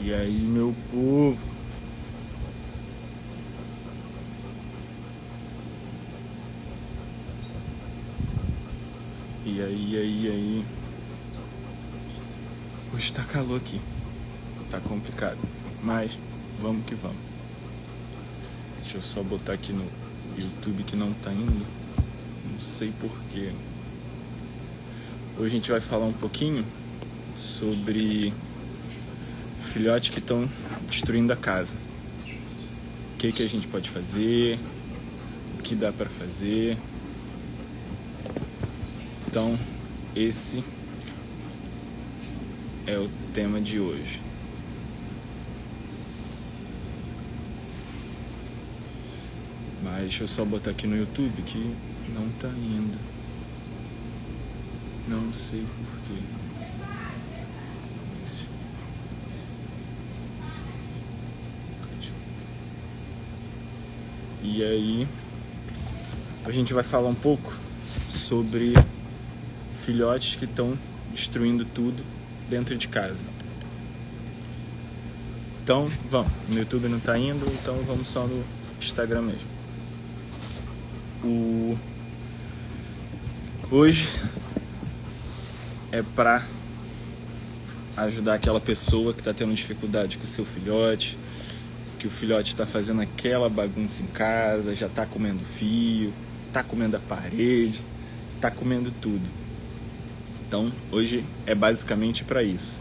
E aí, meu povo? E aí? Hoje tá calor aqui. Tá complicado. Mas vamos que vamos. Deixa eu só botar aqui no YouTube que não tá indo. Não sei porquê. Hoje a gente vai falar um pouquinho sobre filhotes que estão destruindo a casa. O que a gente pode fazer? O que dá pra fazer? Então, esse é o tema de hoje. Mas deixa eu só botar aqui no YouTube que não tá indo. Não sei porquê. E aí, a gente vai falar um pouco sobre filhotes que estão destruindo tudo dentro de casa. Então, vamos. No YouTube não tá indo, então vamos só no Instagram mesmo. Hoje é pra ajudar aquela pessoa que tá tendo dificuldade com o seu filhote, que o filhote tá fazendo aquela bagunça em casa, já tá comendo fio, tá comendo a parede, tá comendo tudo. Então, hoje é basicamente pra isso.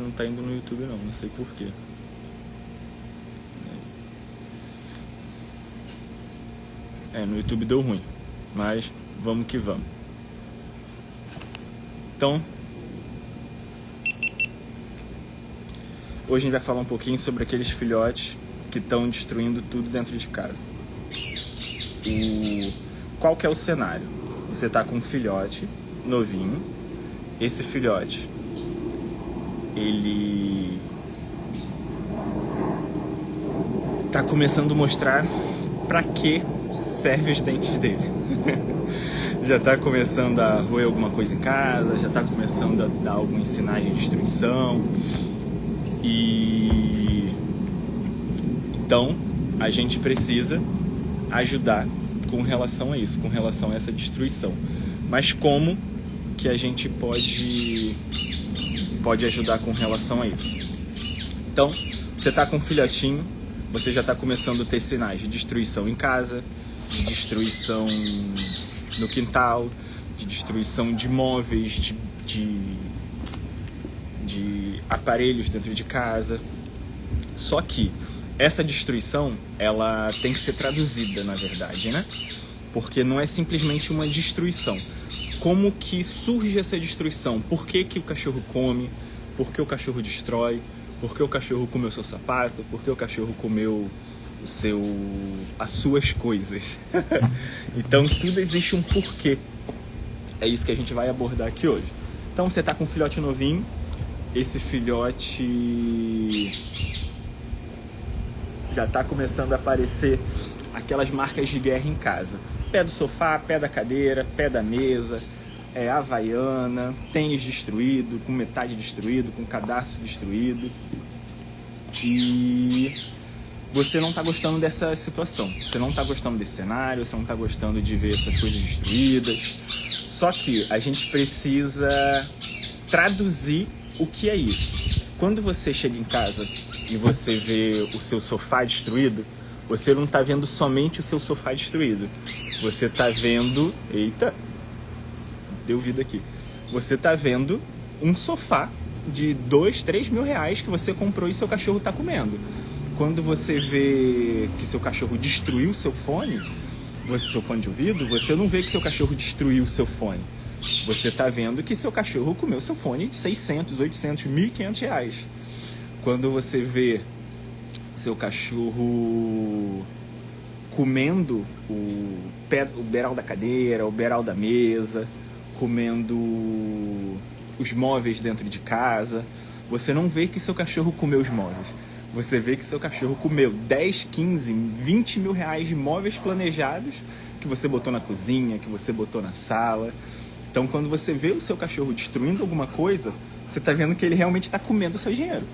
Não tá indo no YouTube não sei porquê. No YouTube deu ruim, mas vamos que vamos. Então, hoje a gente vai falar um pouquinho sobre aqueles filhotes que estão destruindo tudo dentro de casa. Qual que é o cenário? Você tá com um filhote novinho, esse filhote ele tá começando a mostrar pra que serve os dentes dele. Já tá começando a roer alguma coisa em casa, já tá começando a dar alguns sinais de destruição. E então a gente precisa ajudar com relação a isso, com relação a essa destruição. Mas como que a gente pode ajudar com relação a isso? Então, você tá com um filhotinho, você já tá começando a ter sinais de destruição em casa, de destruição no quintal, de destruição de móveis, de aparelhos dentro de casa. Só que essa destruição, ela tem que ser traduzida, na verdade, né? Porque não é simplesmente uma destruição. Como que surge essa destruição? Por que o cachorro come? Por que o cachorro destrói? Por que o cachorro comeu seu sapato? Por que o cachorro comeu as suas coisas? Então tudo existe um porquê. É isso que a gente vai abordar aqui hoje. Então você tá com um filhote novinho. Esse filhote já tá começando a aparecer aquelas marcas de guerra em casa. Pé do sofá, pé da cadeira, pé da mesa, havaiana, tênis destruído, com metade destruído, com cadarço destruído. E você não tá gostando dessa situação, você não tá gostando desse cenário, você não tá gostando de ver essas coisas destruídas. Só que a gente precisa traduzir o que é isso. Quando você chega em casa e você vê o seu sofá destruído, você não tá vendo somente o seu sofá destruído. Você tá vendo... Eita! Deu vida aqui. Você tá vendo um sofá de 2, 3 mil reais que você comprou e seu cachorro tá comendo. Quando você vê que seu cachorro destruiu seu fone de ouvido, você não vê que seu cachorro destruiu o seu fone. Você tá vendo que seu cachorro comeu seu fone de 600, 800, 1.500 reais. Quando você vê seu cachorro comendo o beiral da cadeira, o beiral da mesa, comendo os móveis dentro de casa, você não vê que seu cachorro comeu os móveis. você vê que seu cachorro comeu 10, 15, 20 mil reais de móveis planejados que você botou na cozinha, que você botou na sala. Então, quando você vê o seu cachorro destruindo alguma coisa, você está vendo que ele realmente está comendo o seu dinheiro.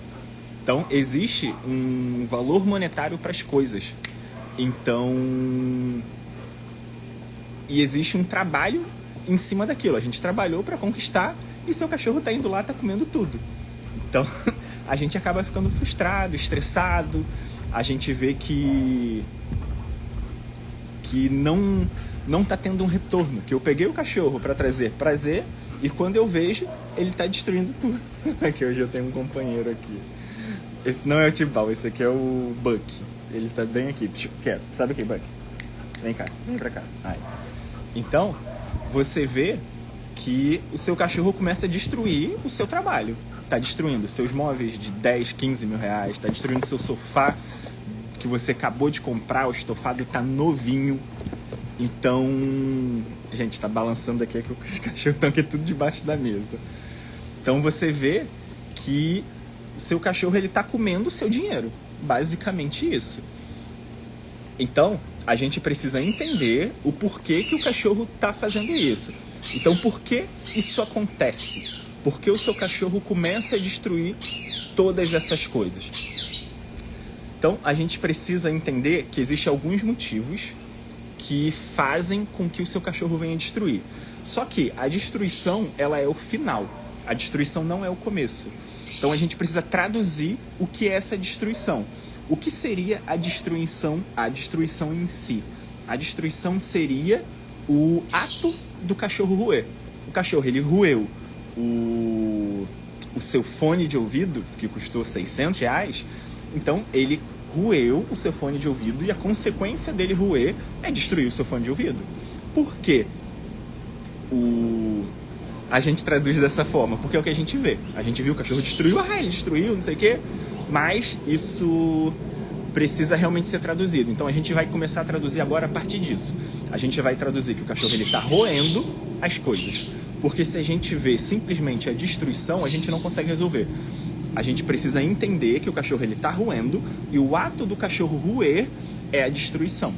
Então, existe um valor monetário para as coisas. Então, e existe um trabalho em cima daquilo. A gente trabalhou para conquistar e seu cachorro está indo lá, está comendo tudo. Então, a gente acaba ficando frustrado, estressado. A gente vê que não tá tendo um retorno. Que eu peguei o cachorro para trazer prazer e quando eu vejo, ele tá destruindo tudo. Aqui hoje eu tenho um companheiro aqui. Esse não é o Tibau, esse aqui é o Buck. Ele tá bem aqui. Quero. Sabe o que, Buck? Vem cá, vem pra cá. Ai. Então, você vê que o seu cachorro começa a destruir o seu trabalho. Tá destruindo seus móveis de 10, 15 mil reais, tá destruindo seu sofá que você acabou de comprar, o estofado tá novinho. Então, gente, tá balançando aqui que os cachorros estão aqui tudo debaixo da mesa. Então você vê que o seu cachorro ele tá comendo o seu dinheiro, basicamente isso. Então, a gente precisa entender o porquê que o cachorro tá fazendo isso. Então, por que isso acontece? Por que o seu cachorro começa a destruir todas essas coisas? Então, a gente precisa entender que existem alguns motivos que fazem com que o seu cachorro venha destruir. Só que a destruição, ela é o final. A destruição não é o começo. Então, a gente precisa traduzir o que é essa destruição. O que seria a destruição? A destruição em si. A destruição seria o ato do cachorro roer. O cachorro, ele roeu o seu fone de ouvido, que custou 600 reais, então ele roeu o seu fone de ouvido e a consequência dele roer é destruir o seu fone de ouvido. Por quê? A gente traduz dessa forma, porque é o que a gente vê. A gente viu o cachorro destruiu, ele destruiu, não sei o quê, mas isso precisa realmente ser traduzido. Então a gente vai começar a traduzir agora a partir disso. A gente vai traduzir que o cachorro está roendo as coisas. Porque se a gente vê simplesmente a destruição, a gente não consegue resolver. A gente precisa entender que o cachorro está roendo e o ato do cachorro roer é a destruição.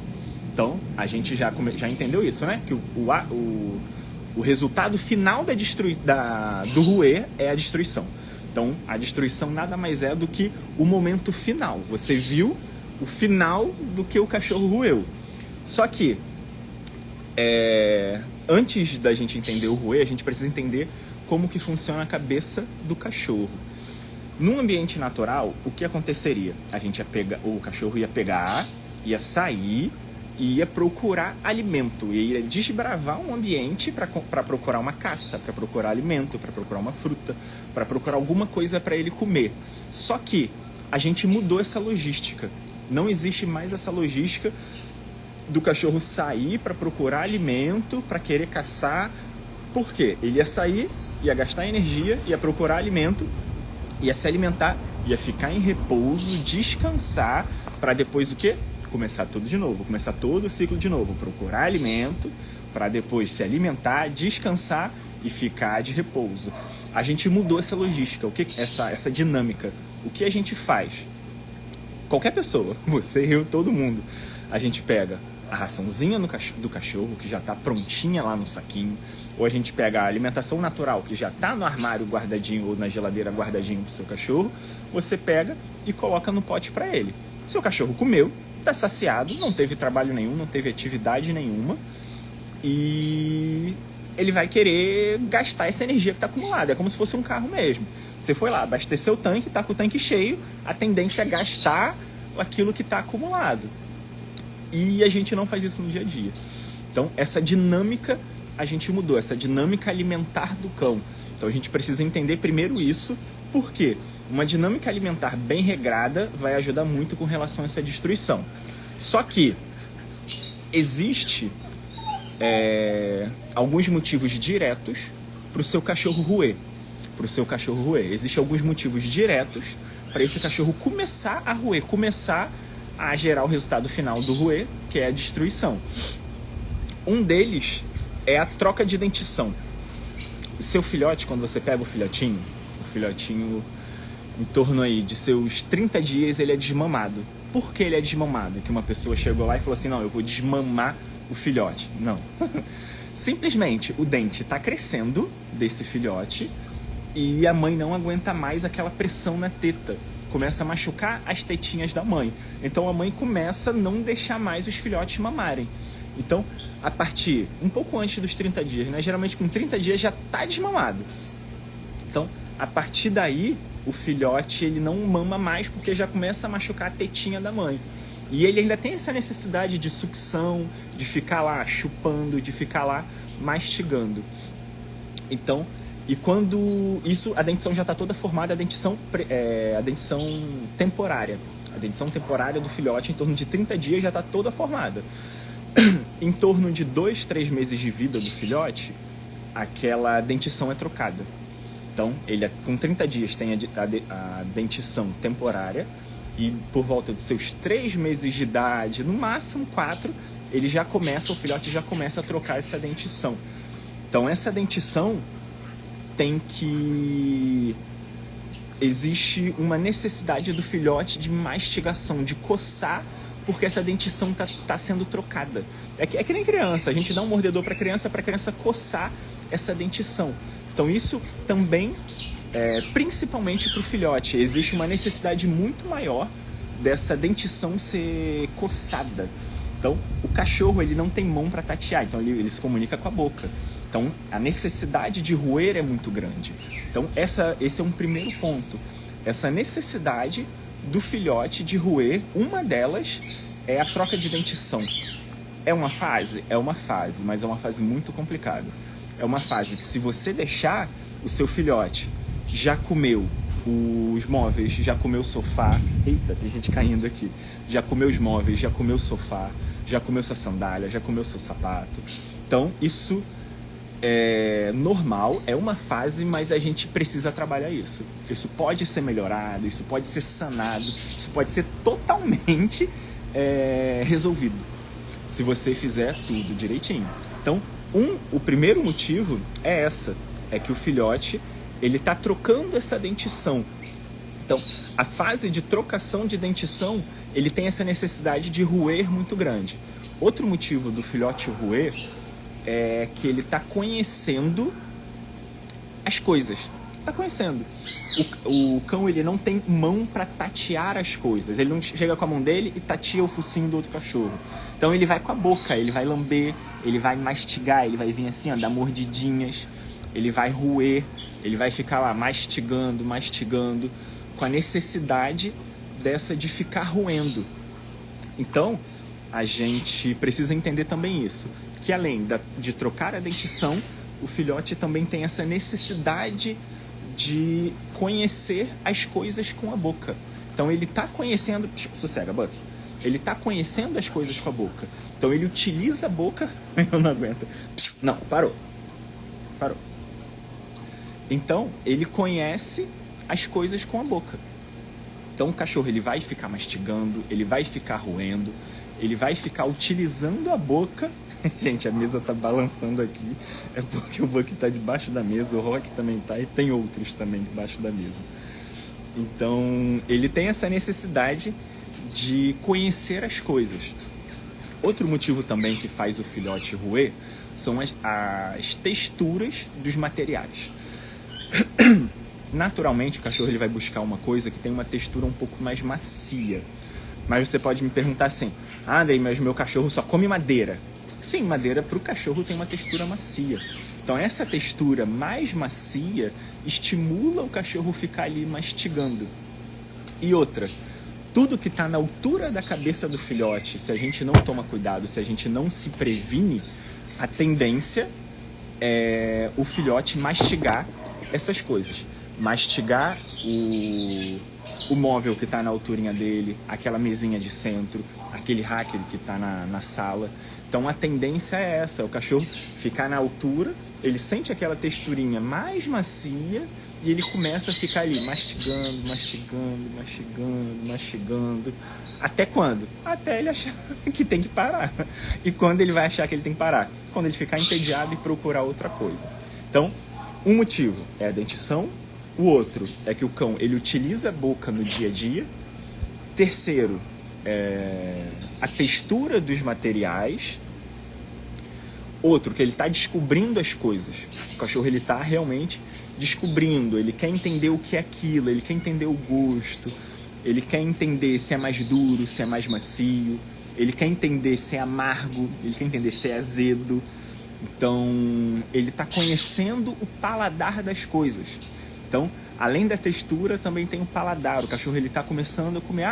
Então, a gente já entendeu isso, né? Que o resultado final do roer é a destruição. Então, a destruição nada mais é do que o momento final. Você viu o final do que o cachorro roeu. Só que, antes da gente entender o roer, a gente precisa entender como que funciona a cabeça do cachorro. Num ambiente natural, o que aconteceria? O cachorro ia pegar, ia sair e ia procurar alimento. Ia desbravar um ambiente para procurar uma caça, para procurar alimento, para procurar uma fruta, para procurar alguma coisa para ele comer. Só que a gente mudou essa logística. Não existe mais essa logística do cachorro sair para procurar alimento, para querer caçar. Por quê? Ele ia sair, ia gastar energia, ia procurar alimento, ia se alimentar, ia ficar em repouso, descansar, para depois o quê? Começar tudo de novo, começar todo o ciclo de novo, procurar alimento, para depois se alimentar, descansar e ficar de repouso. A gente mudou essa logística, essa dinâmica. O que a gente faz? Qualquer pessoa, você, eu, todo mundo, a gente pega a raçãozinha do cachorro, que já está prontinha lá no saquinho, ou a gente pega a alimentação natural, que já está no armário guardadinho ou na geladeira guardadinho pro seu cachorro, você pega e coloca no pote para ele. Seu cachorro comeu, está saciado, não teve trabalho nenhum, não teve atividade nenhuma, e ele vai querer gastar essa energia que está acumulada. É como se fosse um carro mesmo. Você foi lá, abasteceu o tanque, está com o tanque cheio, a tendência é gastar aquilo que está acumulado. E a gente não faz isso no dia a dia. Então, essa dinâmica a gente mudou, essa dinâmica alimentar do cão. Então, a gente precisa entender primeiro isso, porque uma dinâmica alimentar bem regrada vai ajudar muito com relação a essa destruição. Só que existe alguns motivos diretos para o seu cachorro roer. Existem alguns motivos diretos para esse cachorro começar a roer, começar a gerar o resultado final do roer, que é a destruição. Um deles é a troca de dentição. O seu filhote, quando você pega o filhotinho em torno aí de seus 30 dias, ele é desmamado. Por que ele é desmamado? Que uma pessoa chegou lá e falou assim, não, eu vou desmamar o filhote. Não. Simplesmente o dente está crescendo desse filhote e a mãe não aguenta mais aquela pressão na teta. Começa a machucar as tetinhas da mãe. Então a mãe começa a não deixar mais os filhotes mamarem. Então, a partir, um pouco antes dos 30 dias, né? Geralmente com 30 dias já está desmamado. Então, a partir daí, o filhote ele não mama mais porque já começa a machucar a tetinha da mãe. E ele ainda tem essa necessidade de sucção, de ficar lá chupando, de ficar lá mastigando. Então, e quando isso, a dentição já está toda formada, a dentição temporária. A dentição temporária do filhote, em torno de 30 dias, já está toda formada. Em torno de 2, 3 meses de vida do filhote, aquela dentição é trocada. Então, ele com 30 dias tem a dentição temporária, e por volta de seus 3 meses de idade, no máximo 4, o filhote já começa a trocar essa dentição. Então, essa dentição existe uma necessidade do filhote de mastigação, de coçar, porque essa dentição tá sendo trocada. É que nem criança, a gente dá um mordedor para a criança coçar essa dentição. Então isso também, principalmente para o filhote, existe uma necessidade muito maior dessa dentição ser coçada. Então o cachorro ele não tem mão para tatear, então ele se comunica com a boca. Então a necessidade de roer é muito grande. Então esse é um primeiro ponto. Essa necessidade do filhote de roer, uma delas é a troca de dentição. É uma fase? É uma fase, mas é uma fase muito complicada. É uma fase que, se você deixar, o seu filhote já comeu os móveis, já comeu o sofá. Eita, tem gente caindo aqui. Já comeu os móveis, já comeu o sofá, já comeu sua sandália, já comeu seu sapato. Então, isso é normal, é uma fase, mas a gente precisa trabalhar isso. Isso pode ser melhorado, isso pode ser sanado, isso pode ser totalmente resolvido, se você fizer tudo direitinho. Então, o primeiro motivo é que o filhote ele está trocando essa dentição. Então, a fase de trocação de dentição, ele tem essa necessidade de roer muito grande. Outro motivo do filhote roer é que ele está conhecendo as coisas. Está conhecendo. O cão ele não tem mão para tatear as coisas. Ele não chega com a mão dele e tateia o focinho do outro cachorro. Então ele vai com a boca, ele vai lamber, ele vai mastigar, ele vai vir assim, ó, dar mordidinhas, ele vai roer, ele vai ficar lá mastigando, com a necessidade de ficar roendo. Então, a gente precisa entender também isso, que além de trocar a dentição, o filhote também tem essa necessidade de conhecer as coisas com a boca. Então ele está conhecendo... Sossega, Buck. Ele está conhecendo as coisas com a boca. Então ele utiliza a boca... Eu não aguento. Não, parou. Então ele conhece as coisas com a boca. Então o cachorro ele vai ficar mastigando, ele vai ficar roendo, ele vai ficar utilizando a boca. Gente, a mesa tá balançando aqui. É porque o Buck tá debaixo da mesa, o Rock também tá, e tem outros também debaixo da mesa. Então, ele tem essa necessidade de conhecer as coisas. Outro motivo também que faz o filhote roer são as texturas dos materiais. Naturalmente, o cachorro ele vai buscar uma coisa que tem uma textura um pouco mais macia. Mas você pode me perguntar assim, Andrei, mas meu cachorro só come madeira. Sim, madeira para o cachorro tem uma textura macia. Então essa textura mais macia estimula o cachorro ficar ali mastigando. E outra, tudo que está na altura da cabeça do filhote, se a gente não toma cuidado, se a gente não se previne, a tendência é o filhote mastigar essas coisas. Mastigar o móvel que está na alturinha dele, aquela mesinha de centro, aquele rack que está na sala. Então a tendência é essa, o cachorro ficar na altura, ele sente aquela texturinha mais macia e ele começa a ficar ali mastigando. Até quando? Até ele achar que tem que parar. E quando ele vai achar que ele tem que parar? Quando ele ficar entediado e procurar outra coisa. Então, um motivo é a dentição, O outro é que o cão ele utiliza a boca no dia a dia. Terceiro, a textura dos materiais. Outro, que ele está descobrindo as coisas. O cachorro ele está realmente descobrindo, ele quer entender o que é aquilo, ele quer entender o gosto, ele quer entender se é mais duro, se é mais macio, ele quer entender se é amargo, ele quer entender se é azedo. Então, ele está conhecendo o paladar das coisas. Então, além da textura, também tem o paladar. O cachorro ele está começando a comer.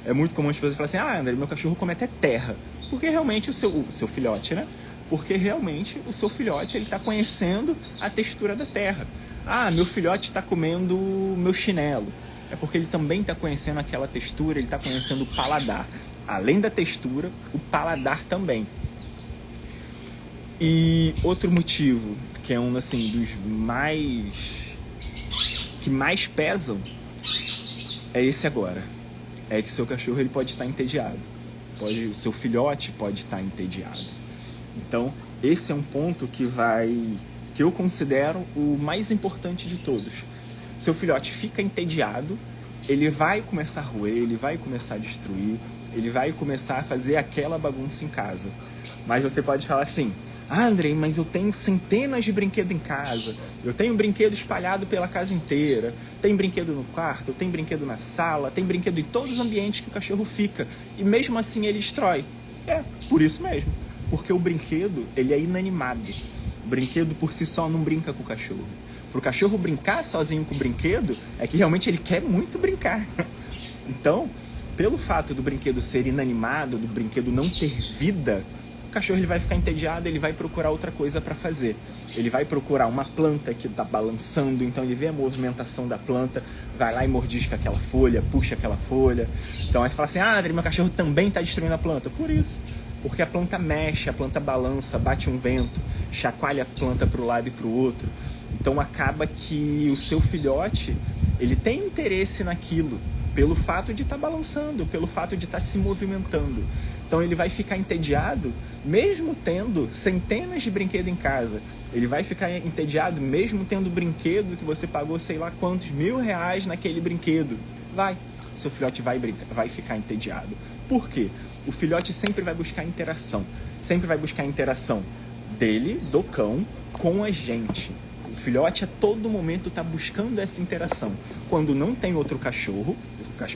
É muito comum as pessoas falarem assim, André, meu cachorro come até terra. Porque realmente o seu filhote, né? Porque realmente o seu filhote ele está conhecendo a textura da terra. Meu filhote está comendo meu chinelo. É porque ele também está conhecendo aquela textura, ele está conhecendo o paladar. Além da textura, o paladar também. E outro motivo, que é um assim, dos que mais pesam, é esse agora. É que seu cachorro ele pode estar entediado. O seu filhote pode estar entediado. Então, esse é um ponto que eu considero o mais importante de todos. Seu filhote fica entediado, ele vai começar a roer, ele vai começar a destruir, ele vai começar a fazer aquela bagunça em casa. Mas você pode falar assim, Andrei, mas eu tenho centenas de brinquedos em casa, eu tenho brinquedo espalhado pela casa inteira, tem brinquedo no quarto, tem brinquedo na sala, tem brinquedo em todos os ambientes que o cachorro fica, e mesmo assim ele destrói. Por isso mesmo. Porque o brinquedo, ele é inanimado. O brinquedo por si só não brinca com o cachorro. Para o cachorro brincar sozinho com o brinquedo, é que realmente ele quer muito brincar. Então, pelo fato do brinquedo ser inanimado, do brinquedo não ter vida, o cachorro ele vai ficar entediado, ele vai procurar outra coisa para fazer. Ele vai procurar uma planta que está balançando, então ele vê a movimentação da planta, vai lá e mordisca aquela folha, puxa aquela folha. Então aí você fala assim, André, meu cachorro também está destruindo a planta. Por isso. Porque a planta mexe, a planta balança, bate um vento, chacoalha a planta para um lado e para o outro. Então acaba que o seu filhote, ele tem interesse naquilo, pelo fato de estar balançando, pelo fato de estar se movimentando. Então ele vai ficar entediado, mesmo tendo centenas de brinquedos em casa. Ele vai ficar entediado, mesmo tendo brinquedo que você pagou sei lá quantos R$1.000 naquele brinquedo. Seu filhote vai ficar entediado. Por quê? O filhote sempre vai buscar interação. Sempre vai buscar interação dele, do cão, com a gente. O filhote a todo momento está buscando essa interação. Quando não tem outro cachorro,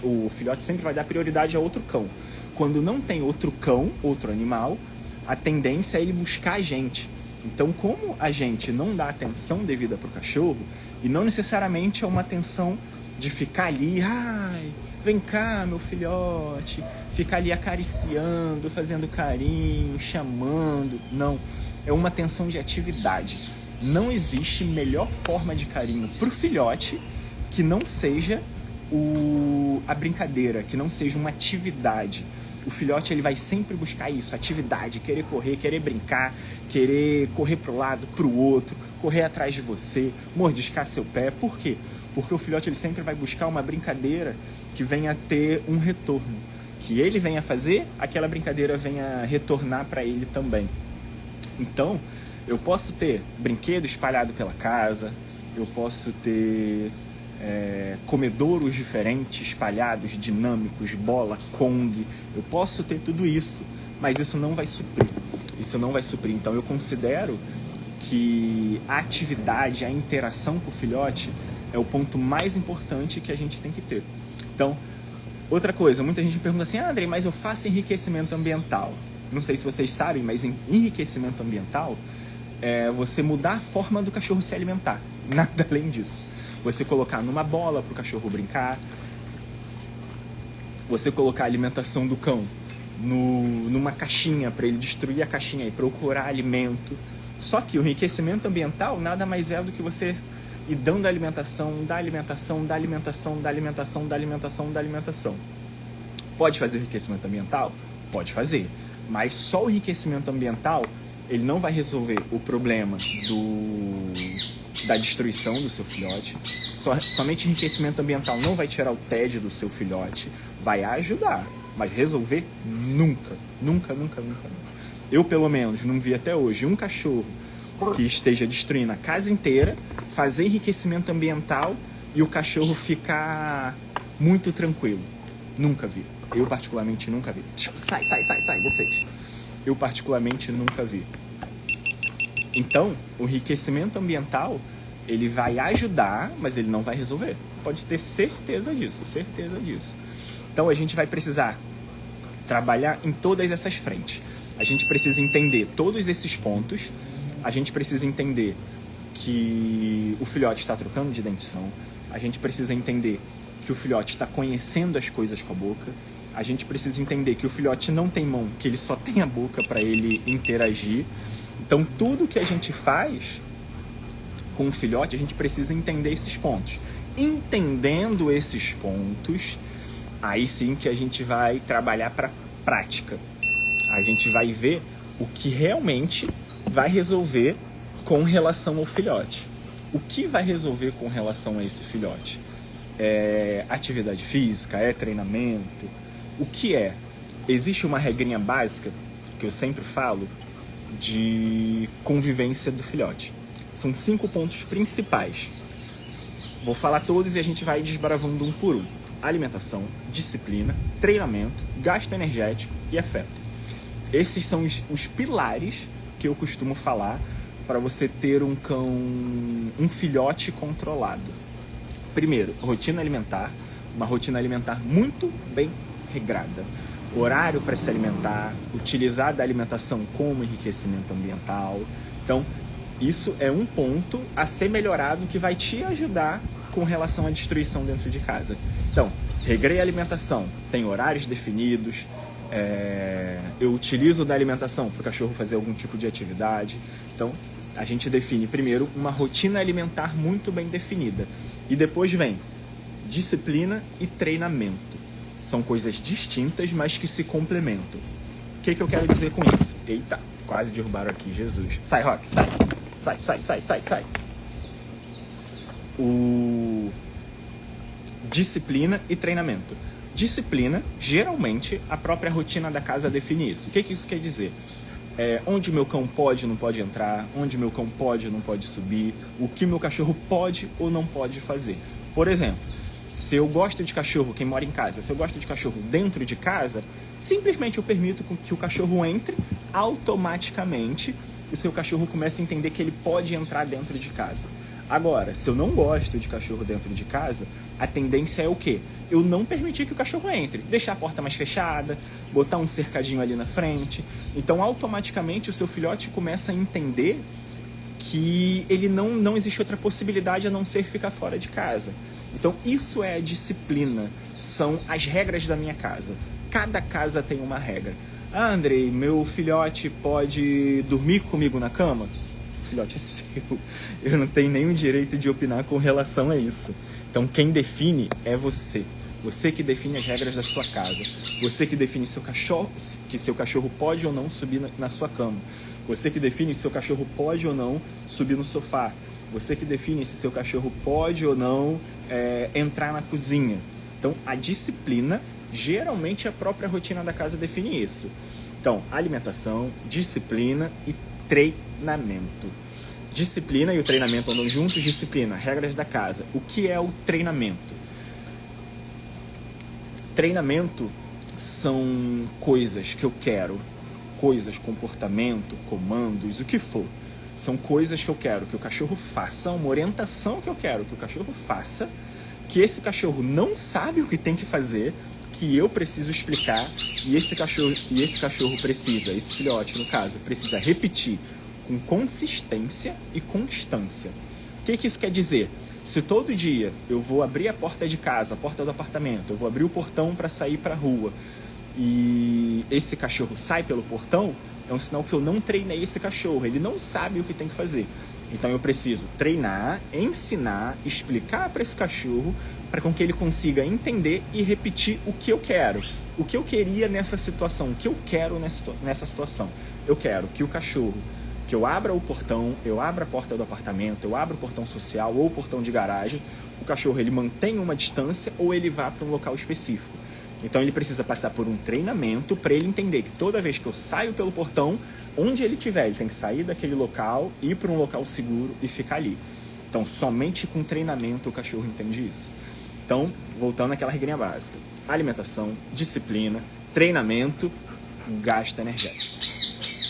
o filhote sempre vai dar prioridade a outro cão. Quando não tem outro cão, outro animal, a tendência é ele buscar a gente. Então, como a gente não dá atenção devida para o cachorro, e não necessariamente é uma atenção de ficar ali, vem cá, meu filhote, ficar ali acariciando, fazendo carinho, chamando. Não, é uma atenção de atividade. Não existe melhor forma de carinho para o filhote que não seja a brincadeira, que não seja uma atividade. O filhote ele vai sempre buscar isso, atividade, querer correr, querer brincar, querer correr para o lado, para o outro, correr atrás de você, mordiscar seu pé. Por quê? Porque o filhote ele sempre vai buscar uma brincadeira que venha ter um retorno. Que ele venha fazer, aquela brincadeira venha retornar para ele também. Então, eu posso ter brinquedo espalhado pela casa, eu posso ter comedouros diferentes, espalhados, dinâmicos, bola, Kong. Eu posso ter tudo isso, mas isso não vai suprir. Isso não vai suprir. Então, eu considero que a atividade, a interação com o filhote é o ponto mais importante que a gente tem que ter. Então, outra coisa, muita gente me pergunta assim, Andrei, mas eu faço enriquecimento ambiental. Não sei se vocês sabem, mas enriquecimento ambiental é você mudar a forma do cachorro se alimentar. Nada além disso. Você colocar numa bola para o cachorro brincar, você colocar a alimentação do cão numa caixinha para ele destruir a caixinha e procurar alimento. Só que o enriquecimento ambiental nada mais é do que você ir dando alimentação, da alimentação, da alimentação, da alimentação, da alimentação, da alimentação. Pode fazer enriquecimento ambiental? Pode fazer. Mas só o enriquecimento ambiental, ele não vai resolver o problema da destruição do seu filhote. Somente enriquecimento ambiental não vai tirar o tédio do seu filhote. Vai ajudar, mas resolver nunca. Nunca, nunca, nunca, nunca. Eu, pelo menos, não vi até hoje um cachorro que esteja destruindo a casa inteira, fazer enriquecimento ambiental e o cachorro ficar muito tranquilo. Nunca vi. Eu particularmente nunca vi. Sai, vocês. Eu particularmente nunca vi. Então, o enriquecimento ambiental, ele vai ajudar, mas ele não vai resolver. Pode ter certeza disso. Então, a gente vai precisar trabalhar em todas essas frentes. A gente precisa entender todos esses pontos. A gente precisa entender que o filhote está trocando de dentição. A gente precisa entender que o filhote está conhecendo as coisas com a boca. A gente precisa entender que o filhote não tem mão, que ele só tem a boca para ele interagir. Então, tudo que a gente faz com o filhote, a gente precisa entender esses pontos. Entendendo esses pontos, aí sim que a gente vai trabalhar para prática. A gente vai ver o que realmente vai resolver com relação ao filhote. O que vai resolver com relação a esse filhote? É atividade física? É treinamento? O que é? Existe uma regrinha básica, que eu sempre falo, de convivência do filhote. São 5 pontos principais. Vou falar todos e a gente vai desbravando um por um. Alimentação, disciplina, treinamento, gasto energético e afeto. Esses são os pilares que eu costumo falar para você ter um cão, um filhote controlado. Primeiro, rotina alimentar. Uma rotina alimentar muito bem regrada. Horário para se alimentar, utilizar da alimentação como enriquecimento ambiental. Então, isso é um ponto a ser melhorado que vai te ajudar com relação à destruição dentro de casa. Então, regrei a alimentação, tem horários definidos, eu utilizo da alimentação para o cachorro fazer algum tipo de atividade. Então, a gente define primeiro uma rotina alimentar muito bem definida. E depois vem disciplina e treinamento. São coisas distintas, mas que se complementam. O que eu quero dizer com isso? Eita, quase derrubaram aqui, Jesus. Sai, Rock, sai. Sai. Disciplina e treinamento. Disciplina, geralmente, a própria rotina da casa define isso. O que isso quer dizer? Onde meu cão pode ou não pode entrar, onde meu cão pode ou não pode subir, o que meu cachorro pode ou não pode fazer. Por exemplo, se eu gosto de cachorro, quem mora em casa, se eu gosto de cachorro dentro de casa, simplesmente eu permito que o cachorro entre, automaticamente o seu cachorro começa a entender que ele pode entrar dentro de casa. Agora, se eu não gosto de cachorro dentro de casa, a tendência é o quê? Eu não permitir que o cachorro entre, deixar a porta mais fechada, botar um cercadinho ali na frente. Então, automaticamente, o seu filhote começa a entender que ele não existe outra possibilidade a não ser ficar fora de casa. Então, isso é a disciplina, são as regras da minha casa. Cada casa tem uma regra. Ah, Andrei, meu filhote pode dormir comigo na cama? O filhote é seu. Eu não tenho nenhum direito de opinar com relação a isso. Então, quem define é você. Você que define as regras da sua casa. Você que define que seu cachorro pode ou não subir na sua cama. Você que define se seu cachorro pode ou não subir no sofá. Você que define se seu cachorro pode ou não entrar na cozinha. Então, a disciplina, geralmente a própria rotina da casa define isso. Então, alimentação, disciplina e treinamento. Disciplina e o treinamento andam juntos. Disciplina, regras da casa. O que é o treinamento? Treinamento são coisas que eu quero. Coisas, comportamento, comandos, o que for. São coisas que eu quero que o cachorro faça, uma orientação que eu quero que o cachorro faça, que esse cachorro não sabe o que tem que fazer, que eu preciso explicar, e esse cachorro precisa, esse filhote no caso, precisa repetir com consistência e constância. O que isso quer dizer? Se todo dia eu vou abrir a porta de casa, a porta do apartamento, eu vou abrir o portão para sair para a rua, e esse cachorro sai pelo portão, é um sinal que eu não treinei esse cachorro, ele não sabe o que tem que fazer. Então eu preciso treinar, ensinar, explicar para esse cachorro, para com que ele consiga entender e repetir o que eu quero. O que eu queria nessa situação, o que eu quero nessa situação. Eu quero que o cachorro, que eu abra o portão, eu abra a porta do apartamento, eu abra o portão social ou o portão de garagem, o cachorro ele mantenha uma distância ou ele vá para um local específico. Então ele precisa passar por um treinamento para ele entender que toda vez que eu saio pelo portão, onde ele estiver, ele tem que sair daquele local, ir para um local seguro e ficar ali. Então, somente com treinamento o cachorro entende isso. Então, voltando àquela regrinha básica. Alimentação, disciplina, treinamento, gasto energético.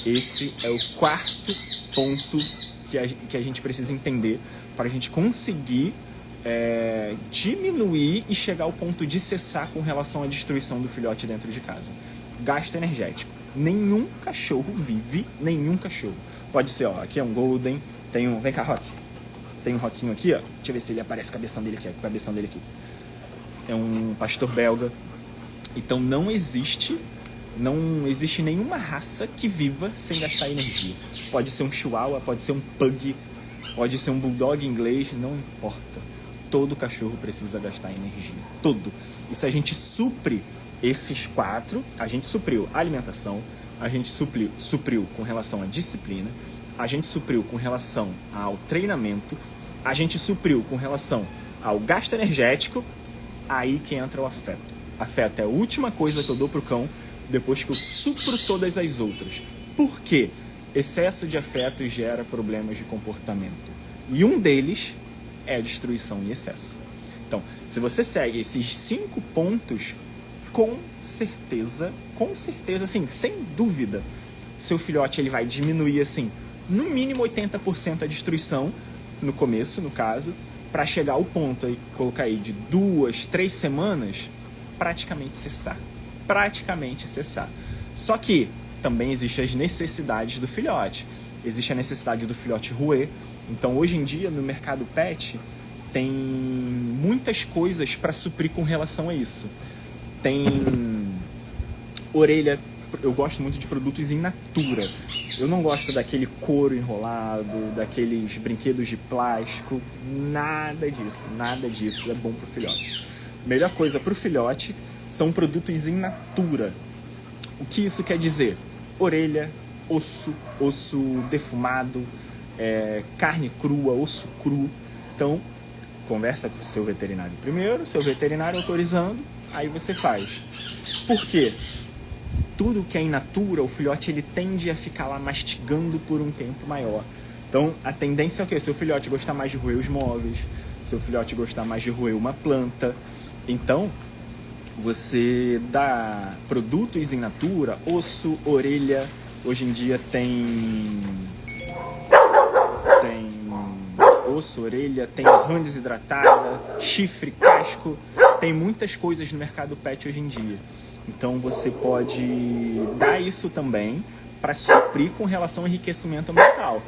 Esse é o quarto ponto que a gente precisa entender para a gente conseguir diminuir e chegar ao ponto de cessar com relação à destruição do filhote dentro de casa. Gasto energético. Nenhum cachorro vive, nenhum cachorro. Pode ser, ó, aqui é um Golden, tem um... Vem cá, Rock. Tem um Rockinho aqui, ó. Deixa eu ver se ele aparece, com a cabeção dele aqui. É um pastor belga. Então não existe nenhuma raça que viva sem gastar energia. Pode ser um chihuahua, pode ser um pug, pode ser um bulldog inglês, não importa. Todo cachorro precisa gastar energia. Todo. E se a gente supre esses quatro, a gente supriu a alimentação, a gente supriu com relação à disciplina, a gente supriu com relação ao treinamento, a gente supriu com relação ao gasto energético, aí que entra o afeto. Afeto é a última coisa que eu dou pro cão depois que eu supro todas as outras. Por quê? Excesso de afeto gera problemas de comportamento. E um deles é a destruição em excesso. Então, se você segue esses 5 pontos, com certeza, assim, sem dúvida, seu filhote ele vai diminuir, assim, no mínimo 80% a destruição, no começo, no caso, para chegar ao ponto, aí, colocar aí de 2, 3 semanas, praticamente cessar. Só que também existem as necessidades do filhote. Existe a necessidade do filhote roer. Então, hoje em dia, no mercado pet, tem muitas coisas para suprir com relação a isso. Tem orelha. Eu gosto muito de produtos in natura. Eu não gosto daquele couro enrolado, daqueles brinquedos de plástico. Nada disso é bom pro filhote. Melhor coisa pro filhote são produtos in natura. O que isso quer dizer? Orelha, osso defumado, carne crua, osso cru. Então, conversa com o seu veterinário primeiro, seu veterinário autorizando, aí você faz. Por quê? Tudo que é in natura, o filhote ele tende a ficar lá mastigando por um tempo maior. Então, a tendência é o quê? Seu filhote gostar mais de roer os móveis, seu filhote gostar mais de roer uma planta. Então, você dá produtos in natura, osso, orelha. Hoje em dia tem osso, orelha, tem rã desidratada, chifre, casco. Tem muitas coisas no mercado pet hoje em dia. Então você pode dar isso também para suprir com relação ao enriquecimento ambiental.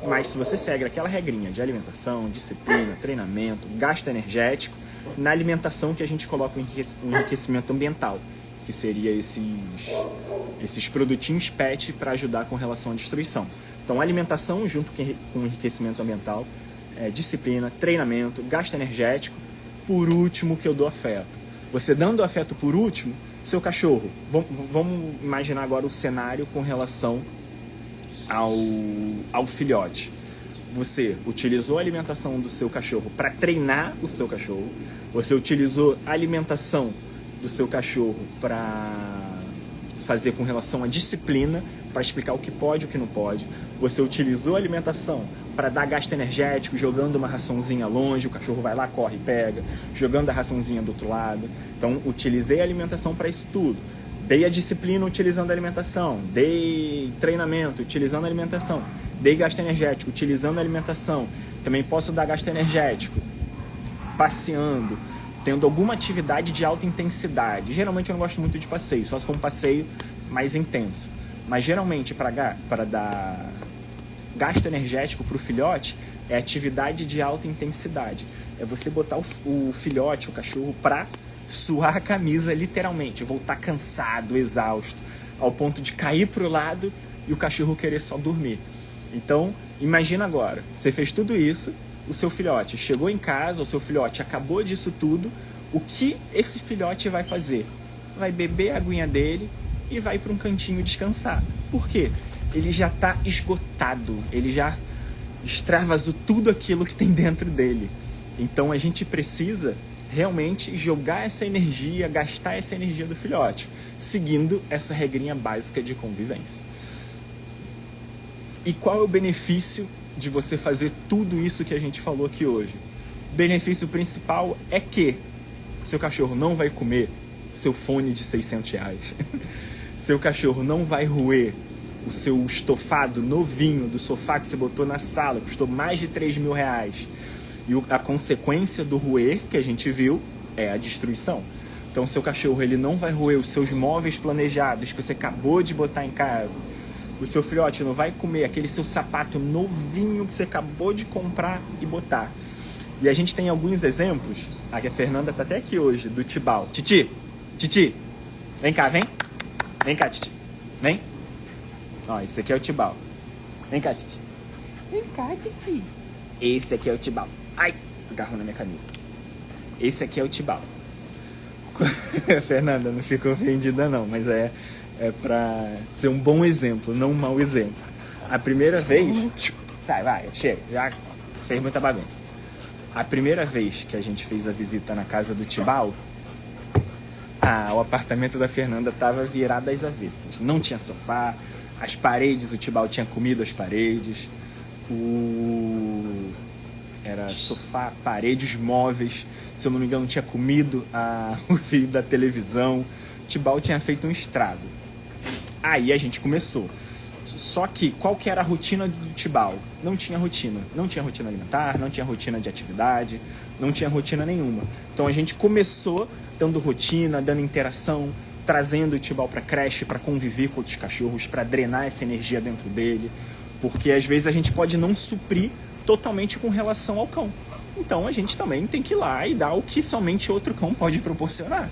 Mas se você segue aquela regrinha de alimentação, disciplina, treinamento, gasto energético, na alimentação que a gente coloca um enriquecimento ambiental, que seria esses produtinhos pet para ajudar com relação à destruição. Então alimentação junto com o enriquecimento ambiental, disciplina, treinamento, gasto energético. Por último que eu dou afeto. Você dando afeto por último, seu cachorro, vamos imaginar agora o cenário com relação ao filhote. Você utilizou a alimentação do seu cachorro para treinar o seu cachorro. Você utilizou a alimentação do seu cachorro para fazer com relação à disciplina, para explicar o que pode e o que não pode. Você utilizou a alimentação para dar gasto energético, jogando uma raçãozinha longe, o cachorro vai lá, corre e pega, jogando a raçãozinha do outro lado. Então, utilizei a alimentação para isso tudo. Dei a disciplina utilizando a alimentação, dei treinamento utilizando a alimentação, dei gasto energético utilizando a alimentação. Também posso dar gasto energético passeando, tendo alguma atividade de alta intensidade. Geralmente eu não gosto muito de passeio, só se for um passeio mais intenso. Mas geralmente para dar gasto energético para o filhote é atividade de alta intensidade. É você botar o filhote, o cachorro, para suar a camisa literalmente, voltar cansado, exausto, ao ponto de cair para o lado e o cachorro querer só dormir. Então, imagina agora, você fez tudo isso, o seu filhote chegou em casa, o seu filhote acabou disso tudo, o que esse filhote vai fazer? Vai beber a aguinha dele e vai para um cantinho descansar. Por quê? Ele já está esgotado, ele já extravasou tudo aquilo que tem dentro dele. Então a gente precisa realmente jogar essa energia, gastar essa energia do filhote, seguindo essa regrinha básica de convivência. E qual é o benefício de você fazer tudo isso que a gente falou aqui hoje? Benefício principal é que seu cachorro não vai comer seu fone de R$600. Seu cachorro não vai roer o seu estofado novinho do sofá que você botou na sala, custou mais de R$3.000. E a consequência do roer, que a gente viu, é a destruição. Então, seu cachorro ele não vai roer os seus móveis planejados que você acabou de botar em casa. O seu filhote não vai comer aquele seu sapato novinho que você acabou de comprar e botar. E a gente tem alguns exemplos. Aqui a Fernanda tá até aqui hoje, do Tibau. Titi, vem cá, vem. Vem cá, Titi. Vem. Ó, esse aqui é o Tibau. Vem cá, Titi. Vem cá, Titi. Esse aqui é o Tibau. Ai, agarrou na minha camisa. Esse aqui é o Tibau. Fernanda, não ficou ofendida não, mas é pra ser um bom exemplo, não um mau exemplo. A primeira vez... Sai, vai, chega, já fez muita bagunça. A primeira vez que a gente fez a visita na casa do Tibau, o apartamento da Fernanda tava virado às avessas. Não tinha sofá, as paredes, o Tibau tinha comido as paredes, era sofá, paredes, móveis, se eu não me engano tinha comido o fio da televisão. O Tibau tinha feito um estrago. Aí a gente começou. Só que qual que era a rotina do Tibau? Não tinha rotina. Não tinha rotina alimentar, não tinha rotina de atividade, não tinha rotina nenhuma. Então a gente começou dando rotina, dando interação, trazendo o Tibau para creche, para conviver com outros cachorros, para drenar essa energia dentro dele. Porque às vezes a gente pode não suprir totalmente com relação ao cão. Então a gente também tem que ir lá e dar o que somente outro cão pode proporcionar.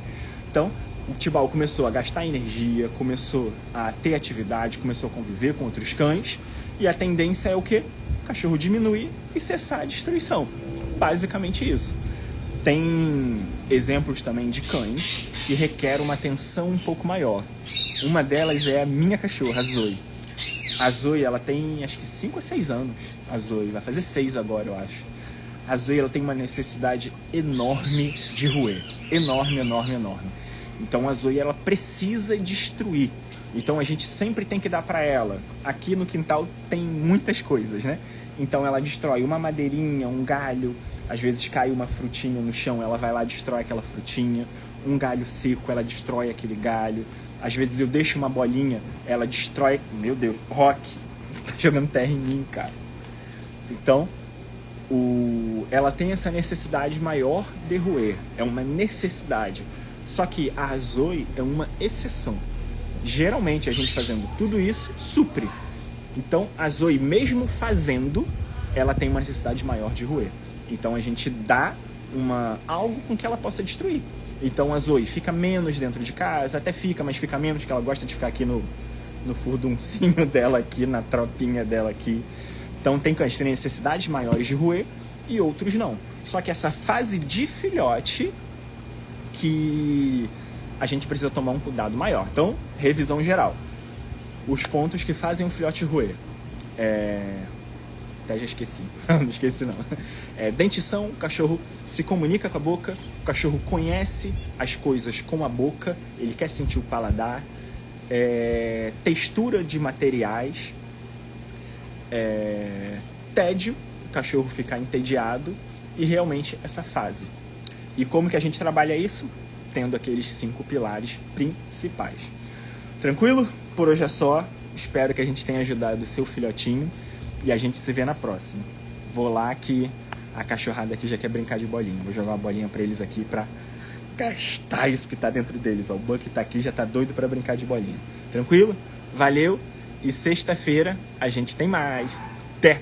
Então o Tibau começou a gastar energia, começou a ter atividade, começou a conviver com outros cães. E a tendência é o quê? O cachorro diminuir e cessar a destruição. Basicamente isso. Tem exemplos também de cães que requerem uma atenção um pouco maior. Uma delas é a minha cachorra, a Zoe. A Zoe, ela tem acho que 5 ou 6 anos. A Zoe vai fazer 6 agora, eu acho. A Zoe, ela tem uma necessidade enorme de roer. Enorme. Então a Zoe, ela precisa destruir. Então a gente sempre tem que dar para ela. Aqui no quintal tem muitas coisas, né? Então ela destrói uma madeirinha, um galho. Às vezes cai uma frutinha no chão, ela vai lá e destrói aquela frutinha. Um galho seco, ela destrói aquele galho. Às vezes eu deixo uma bolinha, ela destrói... Meu Deus, Rock, você tá jogando terra em mim, cara. Então, ela tem essa necessidade maior de roer. É uma necessidade. Só que a Zoe é uma exceção. Geralmente, a gente fazendo tudo isso, supre. Então, a Zoe, mesmo fazendo, ela tem uma necessidade maior de roer. Então, a gente dá algo com que ela possa destruir. Então, a Zoe fica menos dentro de casa, até fica, mas fica menos, porque ela gosta de ficar aqui no furduncinho dela aqui, na tropinha dela aqui. Então, tem cães que têm necessidades maiores de roer e outros não. Só que essa fase de filhote que a gente precisa tomar um cuidado maior. Então, revisão geral. Os pontos que fazem o filhote roer. Até já esqueci. Não esqueci não. Dentição, o cachorro se comunica com a boca, o cachorro conhece as coisas com a boca, ele quer sentir o paladar. Textura de materiais. Tédio, o cachorro ficar entediado. E realmente essa fase. E como que a gente trabalha isso? Tendo aqueles 5 pilares principais. Tranquilo? Por hoje é só. Espero que a gente tenha ajudado o seu filhotinho. E a gente se vê na próxima. Vou lá que a cachorrada aqui já quer brincar de bolinha. Vou jogar uma bolinha pra eles aqui pra gastar isso que tá dentro deles. O Buck tá aqui, já tá doido pra brincar de bolinha. Tranquilo? Valeu. E sexta-feira a gente tem mais. Até!